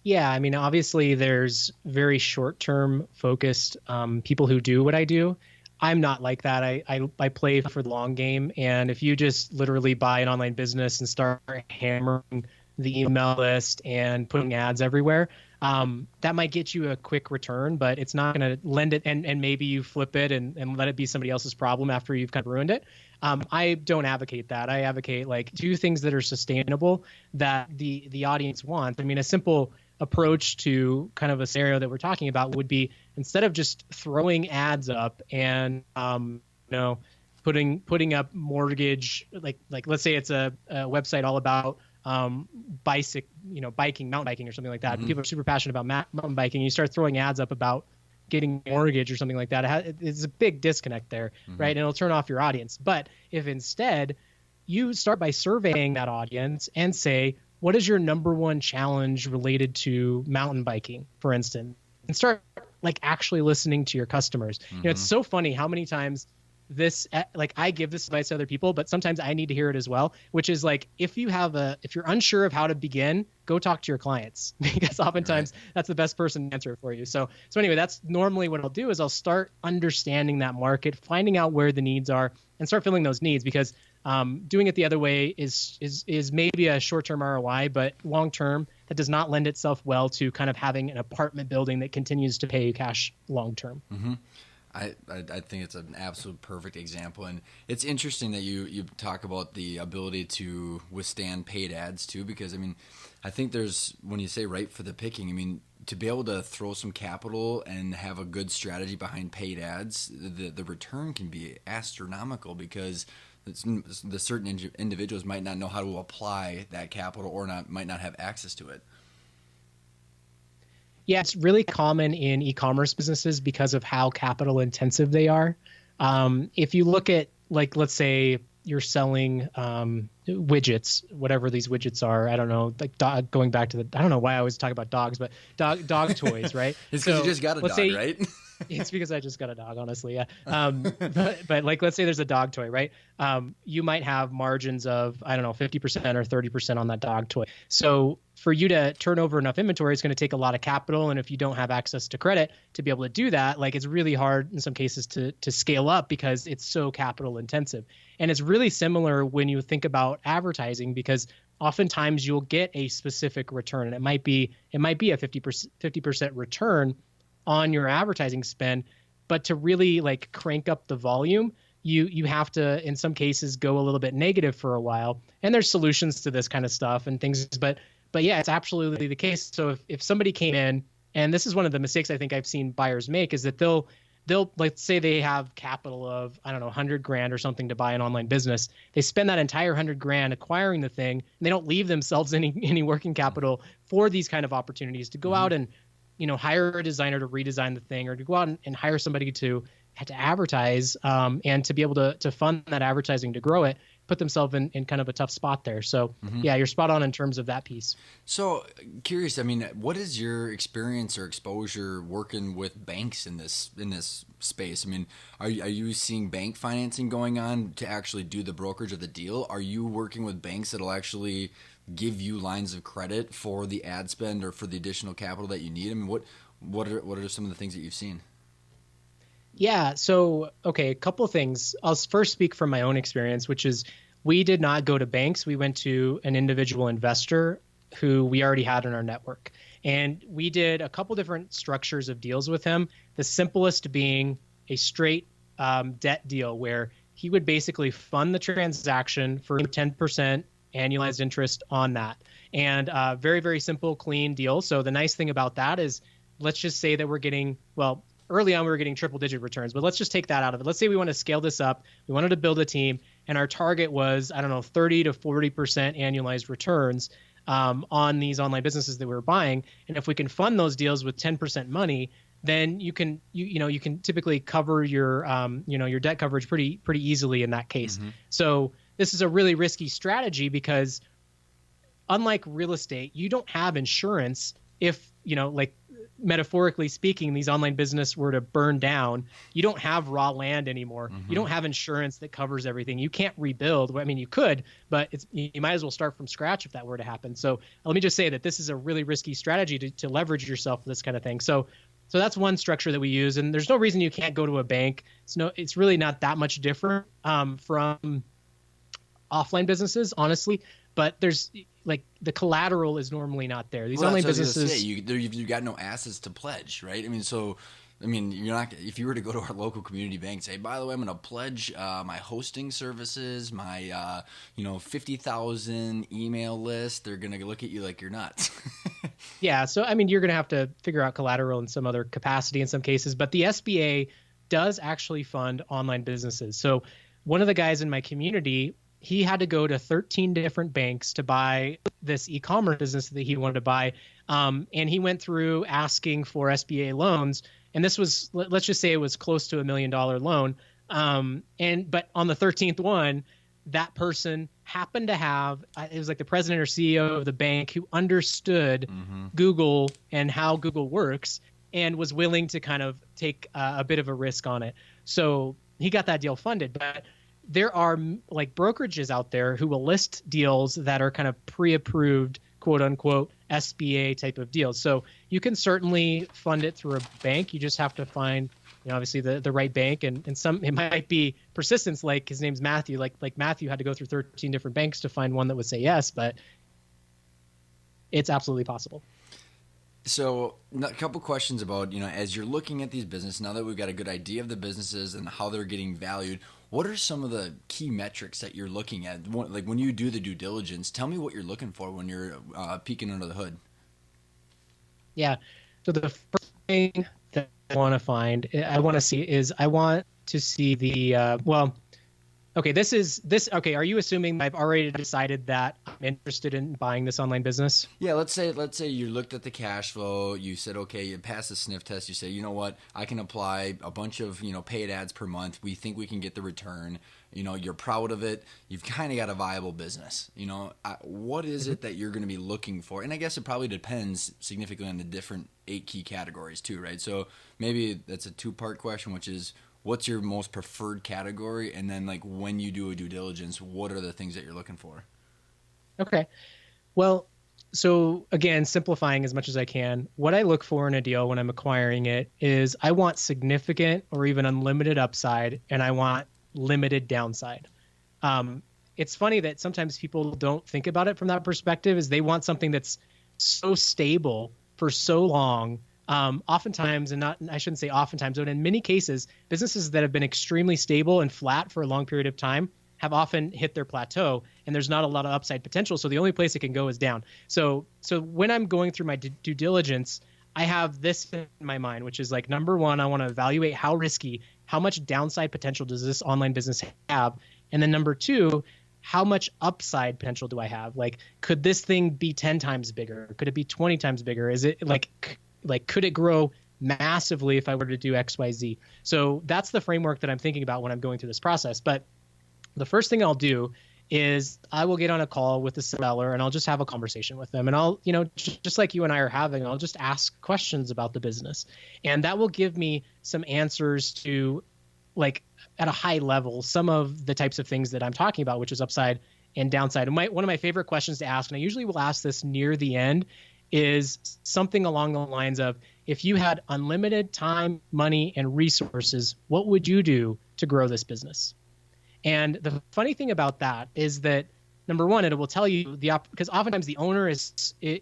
Yeah, obviously there's very short-term focused people who do what I do. I'm not like that. I play for the long game. And if you just literally buy an online business and start hammering the email list and putting ads everywhere, that might get you a quick return, but it's not going to lend it. And maybe you flip it and let it be somebody else's problem after you've kind of ruined it. I don't advocate that. I advocate do things that are sustainable that the audience wants. A simple approach to kind of a scenario that we're talking about would be, instead of just throwing ads up and putting up mortgage, like let's say it's a website all about biking, mountain biking or something like that. Mm-hmm. People are super passionate about mountain biking. You start throwing ads up about getting a mortgage or something like that. It's a big disconnect there, mm-hmm. right? And it'll turn off your audience. But if instead you start by surveying that audience and say, what is your number one challenge related to mountain biking, for instance, and start actually listening to your customers. Mm-hmm. It's so funny how many times I give this advice to other people, but sometimes I need to hear it as well, which is if you're unsure of how to begin, go talk to your clients, because oftentimes that's the best person to answer it for you. So anyway, that's normally what I'll do is I'll start understanding that market, finding out where the needs are, and start filling those needs, because doing it the other way is maybe a short-term ROI, but long-term that does not lend itself well to kind of having an apartment building that continues to pay you cash long-term. Mm-hmm. I think it's an absolute perfect example, and it's interesting that you talk about the ability to withstand paid ads too, because I think there's, when you say right for the picking, to be able to throw some capital and have a good strategy behind paid ads, the return can be astronomical, because the certain individuals might not know how to apply that capital or might not have access to it. Yeah, it's really common in e-commerce businesses because of how capital intensive they are. If you look at, like, let's say you're selling widgets, whatever these widgets are. I don't know, like going back to I don't know why I always talk about dogs, but dog toys, right? It's because you just got a dog, right? It's because I just got a dog, honestly. Yeah. But like, let's say there's a dog toy, right? You might have margins of, I don't know, 50% or 30% on that dog toy. So for you to turn over enough inventory, it's going to take a lot of capital. And if you don't have access to credit to be able to do that, like, it's really hard in some cases to scale up because it's so capital intensive. And it's really similar when you think about advertising, because oftentimes you'll get a specific return, and it might be a 50% return on your advertising spend, but to really like crank up the volume, you have to, in some cases, go a little bit negative for a while. And there's solutions to this kind of stuff and things, but yeah, it's absolutely the case. So if somebody came in, and this is one of the mistakes I think I've seen buyers make, is that they'll let's say they have capital of, I don't know, 100 grand or something to buy an online business. They spend that entire 100 grand acquiring the thing, and they don't leave themselves any working capital for these kind of opportunities to go out and, hire a designer to redesign the thing, or to go out and hire somebody to advertise, and to be able to fund that advertising to grow it, put themselves in kind of a tough spot there. So yeah, you're spot on in terms of that piece. So curious, I mean, what is your experience or exposure working with banks in this space? I mean, are you seeing bank financing going on to actually do the brokerage of the deal? Are you working with banks that'll actually give you lines of credit for the ad spend or for the additional capital that you need? I mean, what are some of the things that you've seen? Yeah. So, okay, a couple of things. I'll first speak from my own experience, which is we did not go to banks. We went to an individual investor who we already had in our network. And we did a couple different structures of deals with him. The simplest being a straight debt deal where he would basically fund the transaction for 10% annualized interest on that. And very, very simple, clean deal. So the nice thing about that is, let's just say that we're getting, well, early on we were getting triple digit returns, but let's just take that out of it. Let's say we want to scale this up. We wanted to build a team, and our target was, I don't know, 30 to 40% annualized returns on these online businesses that we were buying. And if we can fund those deals with 10% money, then you can typically cover your your debt coverage pretty easily in that case. So this is a really risky strategy because, unlike real estate, you don't have insurance if, like, metaphorically speaking, these online business were to burn down. You don't have raw land anymore. You don't have insurance that covers everything. You can't rebuild. I mean, you could, but you might as well start from scratch if that were to happen. So let me just say that this is a really risky strategy to leverage yourself for this kind of thing. So that's one structure that we use, and there's no reason you can't go to a bank. It's really not that much different from offline businesses, honestly. But there's, like, the collateral is normally not there. These online businesses, you've got no assets to pledge, right? I mean, you're not. If you were to go to our local community bank and say, by the way, I'm going to pledge my hosting services, my 50,000 email list, they're going to look at you like you're nuts. Yeah. So I mean, you're going to have to figure out collateral in some other capacity in some cases. But the SBA does actually fund online businesses. So one of the guys in my community, he had to go to 13 different banks to buy this e-commerce business that he wanted to buy. And he went through asking for SBA loans. And this was, let's just say it was close to $1 million loan. But on the 13th one, that person happened to have, it was like the president or CEO of the bank who understood Google and how Google works and was willing to kind of take a bit of a risk on it. So he got that deal funded. But there are, like, brokerages out there who will list deals that are kind of pre-approved, quote unquote, SBA type of deals. So you can certainly fund it through a bank. You just have to find, obviously the right bank, and some, it might be persistence. Like, his name's Matthew. Like Matthew had to go through 13 different banks to find one that would say yes, but it's absolutely possible. So a couple questions about, as you're looking at these businesses, now that we've got a good idea of the businesses and how they're getting valued, what are some of the key metrics that you're looking at? Like, when you do the due diligence, tell me what you're looking for when you're peeking under the hood. Yeah. So the first thing that I want to see the, Okay, this. Okay, are you assuming I've already decided that I'm interested in buying this online business? Yeah, let's say you looked at the cash flow, you said okay, you passed the sniff test, you say, you know what, I can apply a bunch of, paid ads per month. We think we can get the return. You're proud of it. You've kind of got a viable business. What is Mhm. it that you're going to be looking for? And I guess it probably depends significantly on the different 8 key categories too, right? So maybe that's a two-part question, which is what's your most preferred category, and then like when you do a due diligence, what are the things that you're looking for? Okay. Well, so again, simplifying as much as I can, what I look for in a deal when I'm acquiring it is I want significant or even unlimited upside, and I want limited downside. Um, it's funny that sometimes people don't think about it from that perspective, is they want something that's so stable for so long. Oftentimes, and not, I shouldn't say oftentimes, but in many cases, businesses that have been extremely stable and flat for a long period of time have often hit their plateau, and there's not a lot of upside potential. So the only place it can go is down. So when I'm going through my due diligence, I have this in my mind, which is like, number one, I want to evaluate how risky, how much downside potential does this online business have? And then number two, how much upside potential do I have? Like, could this thing be 10 times bigger? Could it be 20 times bigger? Is it like could it grow massively if I were to do XYZ? So that's the framework that I'm thinking about when I'm going through this process. But the first thing I'll do is I will get on a call with the seller and I'll just have a conversation with them. And I'll, just like you and I are having, I'll just ask questions about the business. And that will give me some answers to, like, at a high level, some of the types of things that I'm talking about, which is upside and downside. And one of my favorite questions to ask, and I usually will ask this near the end, is something along the lines of, if you had unlimited time, money, and resources, what would you do to grow this business? And the funny thing about that is that, number one, it will tell you because oftentimes the owner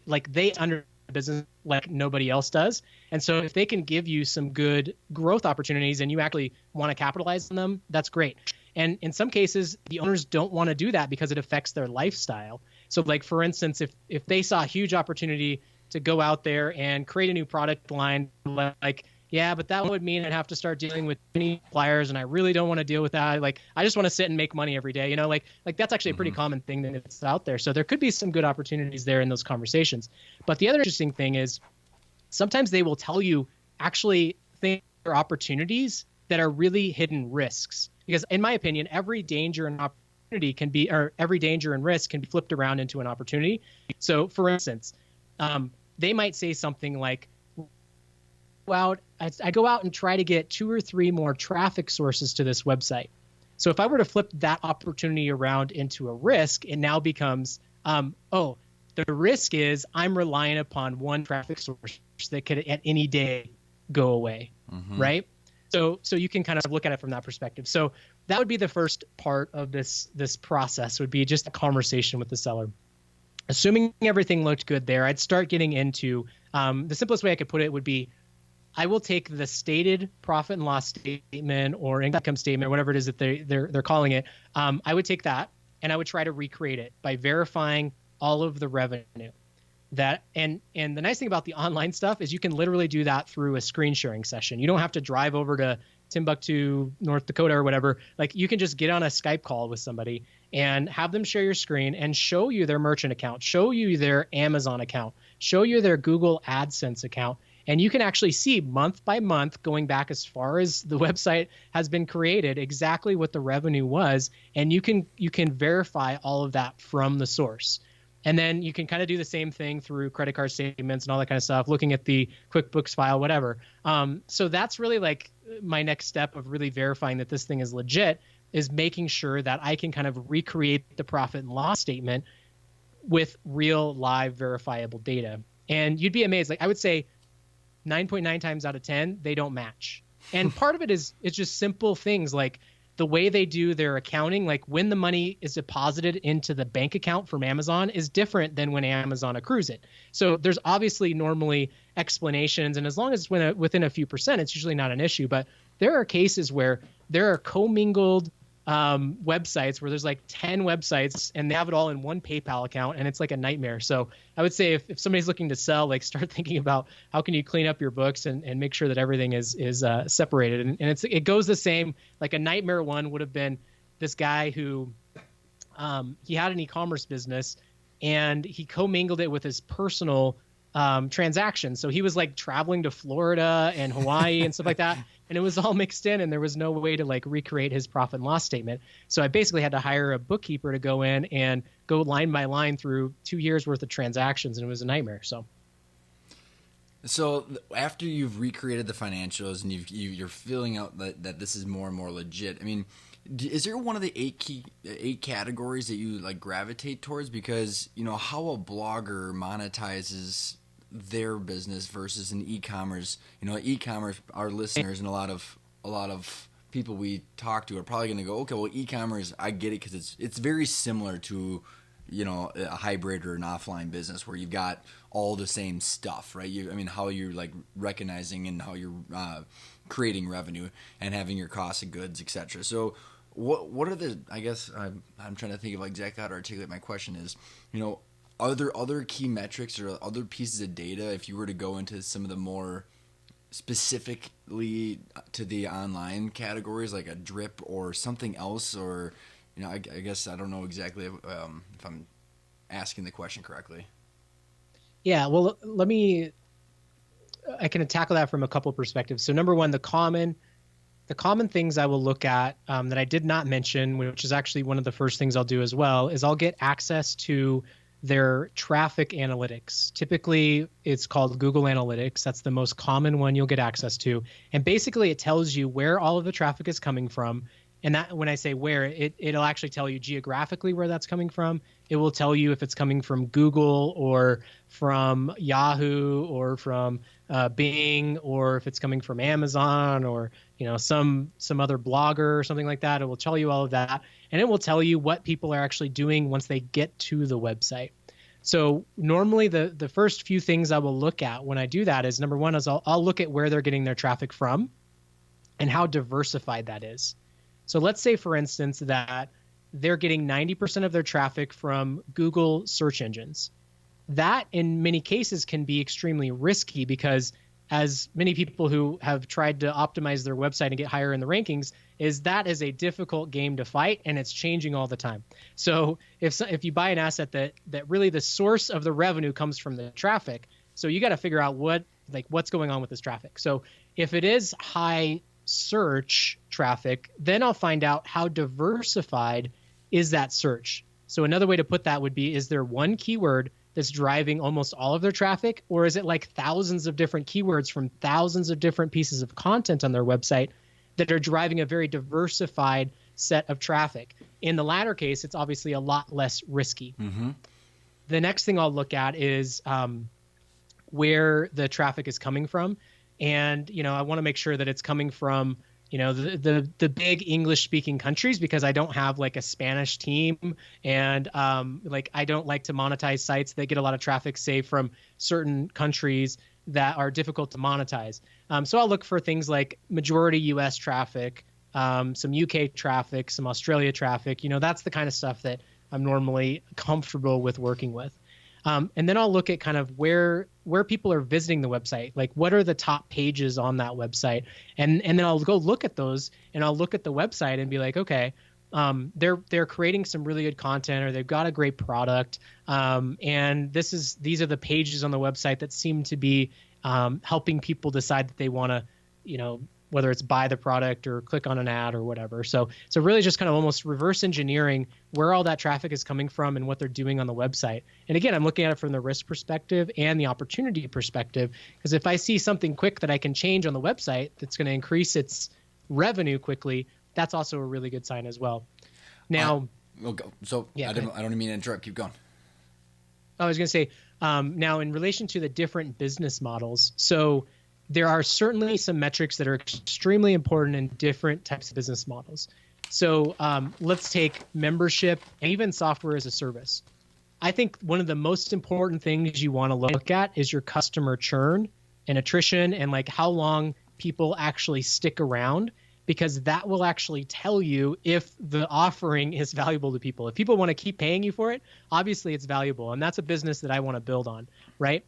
like they under the business like nobody else does. And so if they can give you some good growth opportunities and you actually want to capitalize on them, that's great. And in some cases, the owners don't want to do that because it affects their lifestyle. So like, for instance, if they saw a huge opportunity to go out there and create a new product line, like, yeah, but that would mean I'd have to start dealing with many suppliers, and I really don't want to deal with that. Like, I just want to sit and make money every day. Like that's actually a pretty Mm-hmm. common thing that's out there. So there could be some good opportunities there in those conversations. But the other interesting thing is sometimes they will tell you actually things or opportunities that are really hidden risks. Because in my opinion, every danger and opportunity can be, or every danger and risk can be flipped around into an opportunity. So for instance, they might say something like, I go out and try to get 2 or 3 more traffic sources to this website. So if I were to flip that opportunity around into a risk, it now becomes, the risk is I'm relying upon one traffic source that could at any day go away, Mm-hmm. right? So you can kind of look at it from that perspective. So that would be the first part of this process, would be just a conversation with the seller. Assuming everything looked good there, I'd start getting into, the simplest way I could put it would be, I will take the stated profit and loss statement or income statement, or whatever it is that they're calling it. I would take that and I would try to recreate it by verifying all of the revenue. And the nice thing about the online stuff is you can literally do that through a screen sharing session. You don't have to drive over to Timbuktu, North Dakota, or whatever. Like, you can just get on a Skype call with somebody and have them share your screen and show you their merchant account, show you their Amazon account, show you their Google AdSense account. And you can actually see month by month, going back as far as the website has been created, exactly what the revenue was. And you can verify all of that from the source. And then you can kind of do the same thing through credit card statements and all that kind of stuff, looking at the QuickBooks file, whatever. So that's really like my next step of really verifying that this thing is legit, is making sure that I can kind of recreate the profit and loss statement with real live verifiable data. And you'd be amazed. Like, I would say 9.9 times out of 10, they don't match. And part of it is, it's just simple things like the way they do their accounting, like when the money is deposited into the bank account from Amazon is different than when Amazon accrues it. So there's obviously normally explanations, and as long as it's within a few percent, it's usually not an issue. But there are cases where there are commingled websites where there's like 10 websites and they have it all in one PayPal account, and it's like a nightmare. So I would say if somebody's looking to sell, like, start thinking about how can you clean up your books and make sure that everything is separated. And it goes the same. Like, a nightmare one would have been, this guy who he had an e-commerce business, and he commingled it with his personal transactions. So he was like traveling to Florida and Hawaii and stuff like that. And it was all mixed in, and there was no way to like recreate his profit and loss statement. So I basically had to hire a bookkeeper to go in and go line by line through 2 years worth of transactions. And it was a nightmare. So after you've recreated the financials and you're feeling out that this is more and more legit, I mean, is there one of the eight categories that you like gravitate towards? Because how a blogger monetizes their business versus an e-commerce. E-commerce, our listeners and a lot of people we talk to are probably going to go, okay, well, e-commerce, I get it because it's very similar to a hybrid or an offline business where you've got all the same stuff, right? How you're like recognizing and how you're creating revenue and having your cost of goods, etc. So what are the, I guess I'm trying to think of exactly how to articulate my question is, are there other key metrics or other pieces of data if you were to go into some of the more specifically to the online categories like a drip or something else, or I guess I don't know exactly if I'm asking the question correctly. Yeah, well, I can tackle that from a couple perspectives. So number one, the common things I will look at that I did not mention, which is actually one of the first things I'll do as well, is I'll get access to their traffic analytics. Typically, it's called Google Analytics. That's the most common one you'll get access to. And basically, it tells you where all of the traffic is coming from. And that, when I say where, it'll actually tell you geographically where that's coming from. It will tell you if it's coming from Google or from Yahoo or from Bing, or if it's coming from Amazon or some other blogger or something like that. It will tell you all of that, and it will tell you what people are actually doing once they get to the website. So normally the first few things I will look at when I do that is, number one, is I'll look at where they're getting their traffic from and how diversified that is. So let's say, for instance, that they're getting 90% of their traffic from Google search engines. That, in many cases, can be extremely risky because, as many people who have tried to optimize their website and get higher in the rankings, is a difficult game to fight, and it's changing all the time. So if you buy an asset that really the source of the revenue comes from the traffic, so you got to figure out what's going on with this traffic. So if it is high search traffic, then I'll find out how diversified is that search. So another way to put that would be, is there one keyword that's driving almost all of their traffic, or is it like thousands of different keywords from thousands of different pieces of content on their website that are driving a very diversified set of traffic? In the latter case, it's obviously a lot less risky. Mm-hmm. The next thing I'll look at is where the traffic is coming from. And, I want to make sure that it's coming from, the big English speaking countries, because I don't have like a Spanish team, and I don't like to monetize sites that get a lot of traffic, say, from certain countries that are difficult to monetize. So I'll look for things like majority US traffic, some UK traffic, some Australia traffic. That's the kind of stuff that I'm normally comfortable with working with. And then I'll look at kind of where people are visiting the website, like what are the top pages on that website, and then I'll go look at those, and I'll look at the website and be like, okay, they're creating some really good content, or they've got a great product, and these are the pages on the website that seem to be helping people decide that they want to, whether it's buy the product or click on an ad or whatever. So really just kind of almost reverse engineering where all that traffic is coming from and what they're doing on the website. And again, I'm looking at it from the risk perspective and the opportunity perspective, because if I see something quick that I can change on the website that's going to increase its revenue quickly, that's also a really good sign as well. Now, I don't mean to interrupt. Keep going. I was going to say, now in relation to the different business models, so there are certainly some metrics that are extremely important in different types of business models. So let's take membership and even software as a service. I think one of the most important things you want to look at is your customer churn and attrition, and like how long people actually stick around, because that will actually tell you if the offering is valuable to people. If people want to keep paying you for it, obviously it's valuable, and that's a business that I want to build on, right?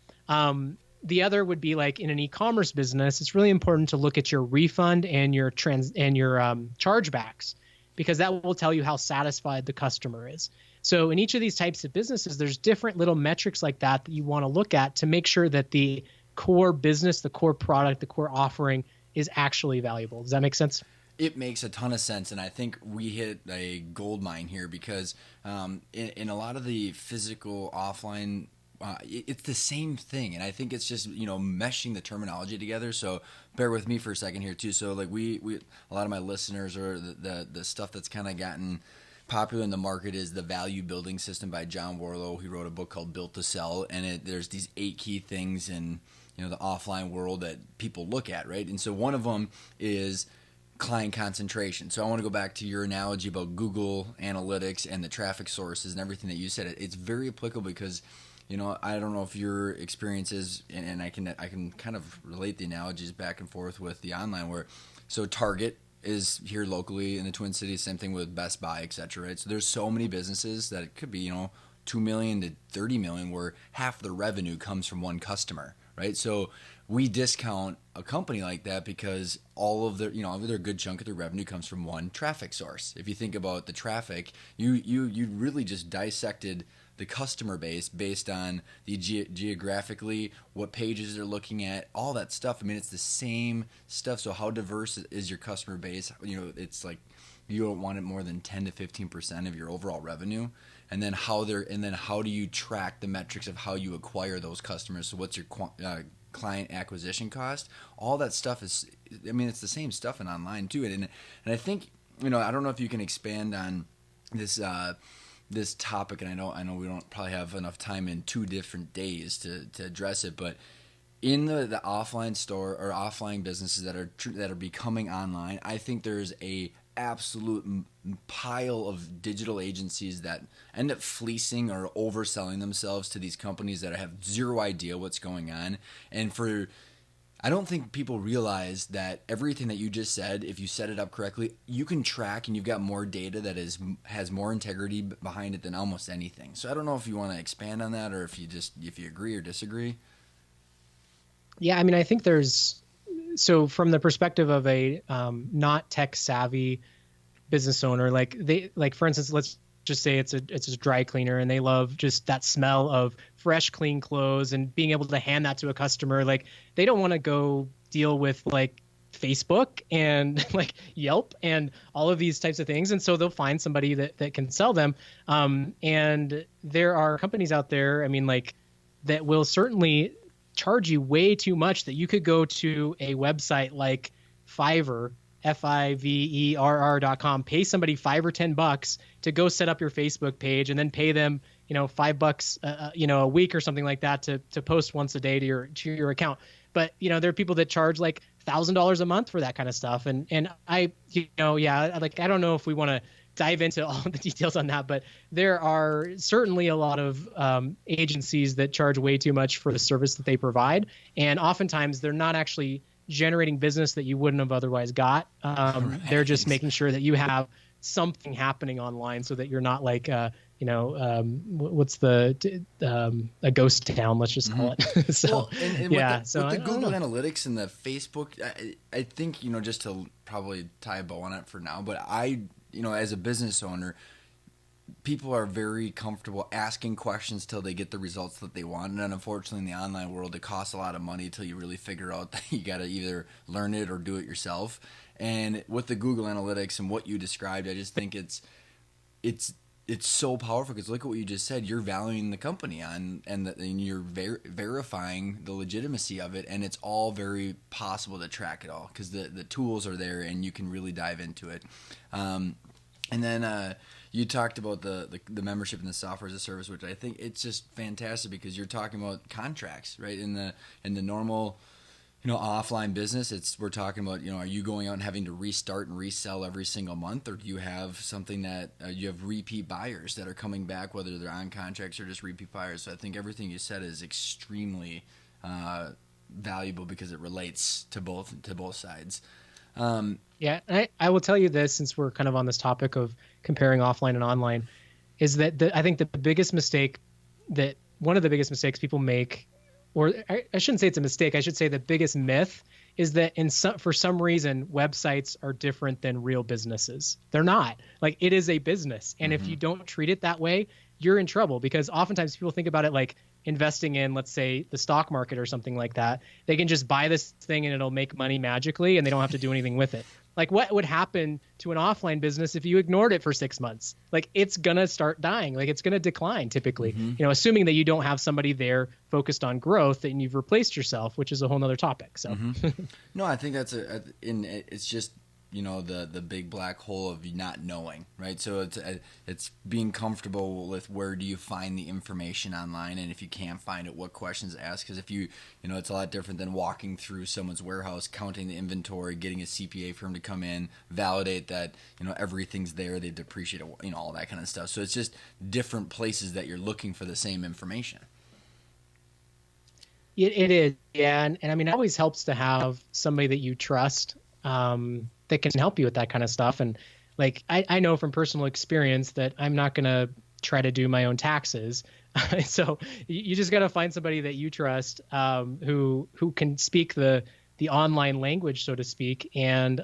The other would be like in an e-commerce business, it's really important to look at your refund and your chargebacks, because that will tell you how satisfied the customer is. So in each of these types of businesses, there's different little metrics like that you want to look at to make sure that the core business, the core product, the core offering is actually valuable. Does that make sense? It makes a ton of sense, and I think we hit a gold mine here because in a lot of the physical offline, it's the same thing, and I think it's just meshing the terminology together. So bear with me for a second here too. So like we a lot of my listeners, or the stuff that's kind of gotten popular in the market is the Value Building System by John Warlow. He wrote a book called Built to Sell, and there's these 8 key things in the offline world that people look at, right? And so one of them is client concentration. So I want to go back to your analogy about Google Analytics and the traffic sources and everything that you said. It's very applicable because, I don't know if your experience is, and I can kind of relate the analogies back and forth with the online where, so Target is here locally in the Twin Cities, same thing with Best Buy, et cetera, right? So there's so many businesses that it could be, 2 million to 30 million where half the revenue comes from one customer, right? So we discount a company like that because all of their, their good chunk of their revenue comes from one traffic source. If you think about the traffic, you really just dissected the customer base based on the geographically, what pages they're looking at, all that stuff. I mean, it's the same stuff. So how diverse is your customer base? It's like you don't want it more than 10 to 15% of your overall revenue. And then how do you track the metrics of how you acquire those customers? So what's your client acquisition cost? All that stuff is, it's the same stuff in online too. And I think, I don't know if you can expand on this topic, and I know we don't probably have enough time in 2 different days to address it, but in the offline store or offline businesses that are becoming online, I think there's a absolute pile of digital agencies that end up fleecing or overselling themselves to these companies that have zero idea what's going on. And I don't think people realize that everything that you just said, if you set it up correctly, you can track, and you've got more data that has more integrity behind it than almost anything. So I don't know if you want to expand on that, or if you agree or disagree. Yeah, I think so from the perspective of a not tech savvy business owner, like for instance, let's just say it's a dry cleaner, and they love just that smell of fresh, clean clothes and being able to hand that to a customer. Like, they don't want to go deal with like Facebook and like Yelp and all of these types of things. And so they'll find somebody that can sell them. And there are companies out there, that will certainly charge you way too much, that you could go to a website like Fiverr, Fiverr.com, pay somebody $5 or $10 to go set up your Facebook page, and then pay them, $5, a week or something like that to post once a day to your account. But, there are people that charge like $1,000 a month for that kind of stuff. And I don't know if we want to dive into all the details on that, but there are certainly a lot of agencies that charge way too much for the service that they provide. And oftentimes they're not actually generating business that you wouldn't have otherwise got. Right. They're just making sure that you have something happening online so that you're not like, what's a ghost town, let's just call it. So, well, and with the Google Analytics and the Facebook, I think, just to probably tie a bow on it for now, but as a business owner, people are very comfortable asking questions till they get the results that they want. And unfortunately, in the online world, it costs a lot of money till you really figure out that you got to either learn it or do it yourself. And with the Google Analytics and what you described, I just think it's so powerful, because look at what you just said. You're valuing the company and you're verifying the legitimacy of it, and it's all very possible to track it all because the tools are there and you can really dive into it. And then you talked about the membership and the software as a service, which I think it's just fantastic because you're talking about contracts, right? In the normal offline business, we're talking about, are you going out and having to restart and resell every single month, or do you have something that you have repeat buyers that are coming back, whether they're on contracts or just repeat buyers? So I think everything you said is extremely valuable because it relates to both sides. Yeah, I will tell you this, since we're kind of on this topic of comparing offline and online, is that I think one of the biggest mistakes people make, or I shouldn't say it's a mistake, I should say the biggest myth, is that for some reason, websites are different than real businesses. They're not. Like, it is a business. And if you don't treat it that way, you're in trouble, because oftentimes people think about it like investing in, let's say, the stock market or something like that. They can just buy this thing and it'll make money magically and they don't have to do anything with it. Like, what would happen to an offline business if you ignored it for 6 months? Like, it's going to start dying. Like, it's going to decline typically, assuming that you don't have somebody there focused on growth and you've replaced yourself, which is a whole nother topic. So, No, I think that's it's just, the big black hole of not knowing, right? So it's being comfortable with where do you find the information online, and if you can't find it, what questions to ask. Because if it's a lot different than walking through someone's warehouse, counting the inventory, getting a CPA firm to come in, validate that everything's there, they depreciate it, all that kind of stuff. So it's just different places that you're looking for the same information. It is, yeah, and I mean, it always helps to have somebody that you trust, that can help you with that kind of stuff. And like, I know from personal experience that I'm not going to try to do my own taxes. So you just got to find somebody that you trust, who can speak the online language, so to speak, and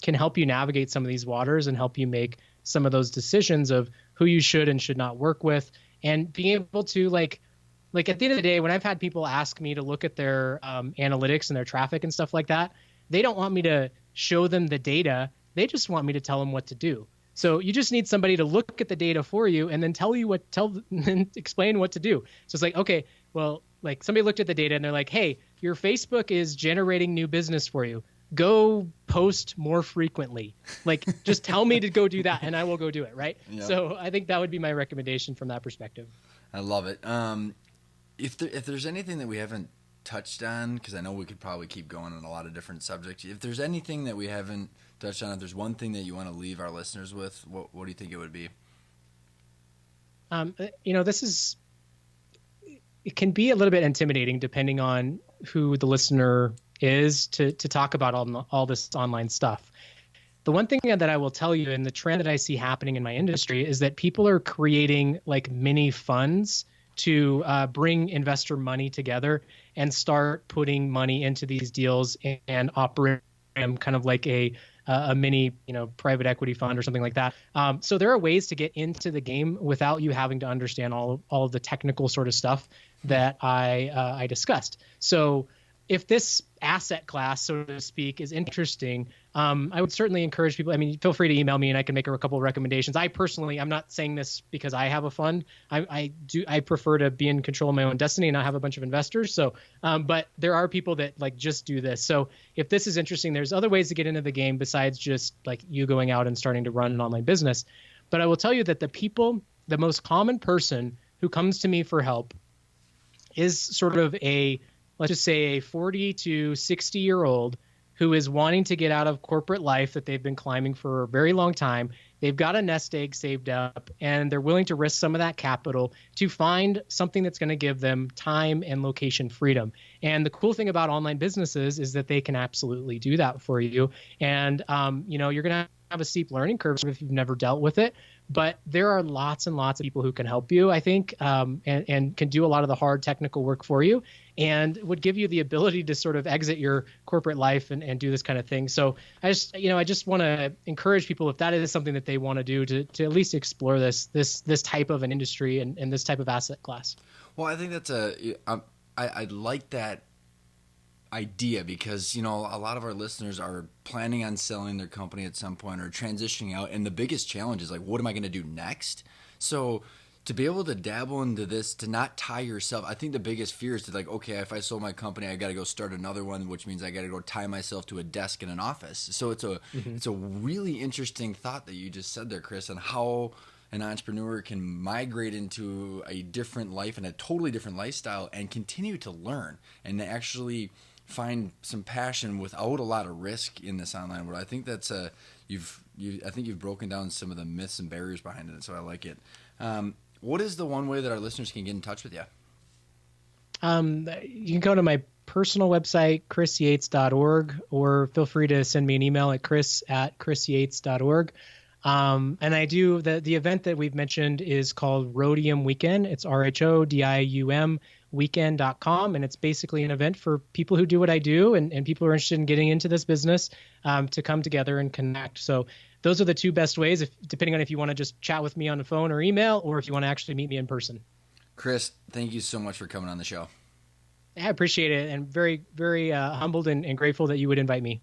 can help you navigate some of these waters and help you make some of those decisions of who you should and should not work with, and being able to like at the end of the day, when I've had people ask me to look at their analytics and their traffic and stuff like that, they don't want me to show them the data. They just want me to tell them what to do. So you just need somebody to look at the data for you and then and explain what to do. So it's like, okay, well, like somebody looked at the data and they're like, hey, your Facebook is generating new business for you. Go post more frequently. Like, just tell me to go do that and I will go do it. Right. Yep. So I think that would be my recommendation from that perspective. I love it. If there's anything that we haven't touched on, because I know we could probably keep going on a lot of different subjects. If there's anything that we haven't touched on, if there's one thing that you want to leave our listeners with, what do you think it would be? It can be a little bit intimidating depending on who the listener is to talk about all this online stuff. The one thing that I will tell you, and the trend that I see happening in my industry, is that people are creating like mini funds to bring investor money together and start putting money into these deals and operate them kind of like a mini, private equity fund or something like that. So there are ways to get into the game without you having to understand all of the technical sort of stuff that I discussed. So if this asset class, so to speak, is interesting, I would certainly encourage people. I mean, feel free to email me and I can make a couple of recommendations. I personally, I'm not saying this because I have a fund. I prefer to be in control of my own destiny and not have a bunch of investors. So, but there are people that like just do this. So if this is interesting, there's other ways to get into the game besides just like you going out and starting to run an online business. But I will tell you that the most common person who comes to me for help is sort of let's just say a 40 to 60-year-old who is wanting to get out of corporate life that they've been climbing for a very long time. They've got a nest egg saved up, and they're willing to risk some of that capital to find something that's going to give them time and location freedom. And the cool thing about online businesses is that they can absolutely do that for you. And, you're going to have a steep learning curve if you've never dealt with it. But there are lots and lots of people who can help you, I think, and can do a lot of the hard technical work for you and would give you the ability to sort of exit your corporate life and do this kind of thing. So I just want to encourage people, if that is something that they want to do, to at least explore this type of an industry and this type of asset class. Well, I think that's I like that idea because, a lot of our listeners are planning on selling their company at some point or transitioning out. And the biggest challenge is like, what am I going to do next? So to be able to dabble into this, to not tie yourself, I think the biggest fear is to like, okay, if I sold my company, I got to go start another one, which means I got to go tie myself to a desk in an office. So it's a really interesting thought that you just said there, Chris, on how an entrepreneur can migrate into a different life and a totally different lifestyle and continue to learn and to actually find some passion without a lot of risk in this online world. I think that's you've broken down some of the myths and barriers behind it, so I like it. What is the one way that our listeners can get in touch with you? You can go to my personal website, chrisyates.org, or feel free to send me an email at chris@chrisyates.org. And I do the event that we've mentioned is called Rhodium Weekend. It's RHODIUM weekend.com. And it's basically an event for people who do what I do and people who are interested in getting into this business to come together and connect. So those are the two best ways, depending on if you want to just chat with me on the phone or email, or if you want to actually meet me in person. Chris, thank you so much for coming on the show. I appreciate it, and very, very humbled and grateful that you would invite me.